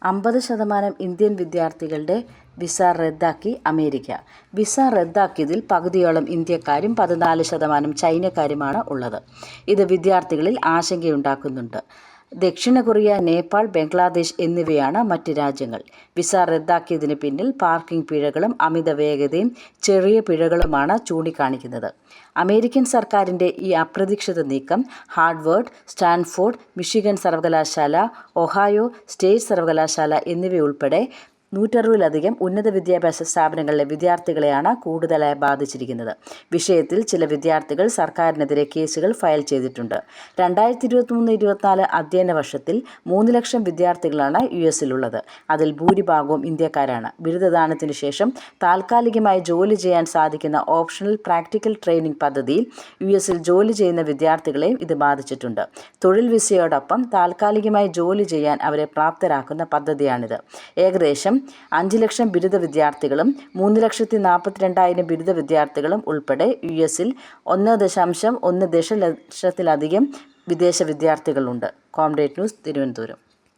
50% Indian വിദ്യാർത്ഥികളുടെ visa റദ്ദാക്കി America. Visa റദ്ദാക്കിയതിൽ പകുതിയോളം ഇന്ത്യക്കാരും 14% ചൈനക്കാരുമാണ് ഉള്ളത്. ഇത് വിദ്യാർത്ഥികളിൽ ആശങ്കയുണ്ടാക്കുന്നുണ്ട്. ദക്ഷിണ കൊറിയ, നേപ്പാൾ, ബംഗ്ലാദേശ് എന്നിവയാണ് മറ്റ് രാജ്യങ്ങൾ. വിസ റദ്ദാക്കിയതിന് പിന്നിൽ പാർക്കിംഗ് പിഴകളും അമിത വേഗതയും ചെറിയ പിഴകളുമാണ് ചൂണ്ടിക്കാണിക്കുന്നത്. അമേരിക്കൻ സർക്കാരിൻ്റെ ഈ അപ്രതീക്ഷിത നീക്കം ഹാർവാർഡ്, സ്റ്റാൻഫോർഡ്, മിഷിഗൺ സർവകലാശാല, ഒഹായോ സ്റ്റേറ്റ് സർവകലാശാല എന്നിവയുൾപ്പെടെ 160-ലധികം ഉന്നത വിദ്യാഭ്യാസ സ്ഥാപനങ്ങളിലെ വിദ്യാർത്ഥികളെയാണ് കൂടുതലായി ബാധിച്ചിരിക്കുന്നത്. വിഷയത്തിൽ ചില വിദ്യാർത്ഥികൾ സർക്കാരിനെതിരെ കേസുകൾ ഫയൽ ചെയ്തിട്ടുണ്ട്. 2023-24 അധ്യയന വർഷത്തിൽ 3 ലക്ഷം വിദ്യാർത്ഥികളാണ് യുഎസിലുള്ളത്. അതിൽ ഭൂരിഭാഗവും ഇന്ത്യക്കാരാണ്. ബിരുദദാനത്തിനു ശേഷം താൽക്കാലികമായി ജോലി ചെയ്യാൻ സാധിക്കുന്ന ഓപ്ഷണൽ പ്രാക്ടിക്കൽ ട്രെയിനിങ് പദ്ധതിയിൽ യുഎസിൽ ജോലി ചെയ്യുന്ന വിദ്യാർത്ഥികളെയും ഇത് ബാധിച്ചിട്ടുണ്ട്. തൊഴിൽ വിസയോടൊപ്പം താൽക്കാലികമായി ജോലി ചെയ്യാൻ അവരെ പ്രാപ്തരാക്കുന്ന പദ്ധതിയാണിത്. ഏകദേശം 5 ലക്ഷം ബിരുദ വിദ്യാർത്ഥികളും 3,42,000 ബിരുദ വിദ്യാർത്ഥികളും ഉൾപ്പെടെ യുഎസിൽ 1.1 ദശലക്ഷത്തിലധികം വിദേശ വിദ്യാർത്ഥികളുണ്ട്. കോംഡേറ്റ് ന്യൂസ്, തിരുവനന്തപുരം.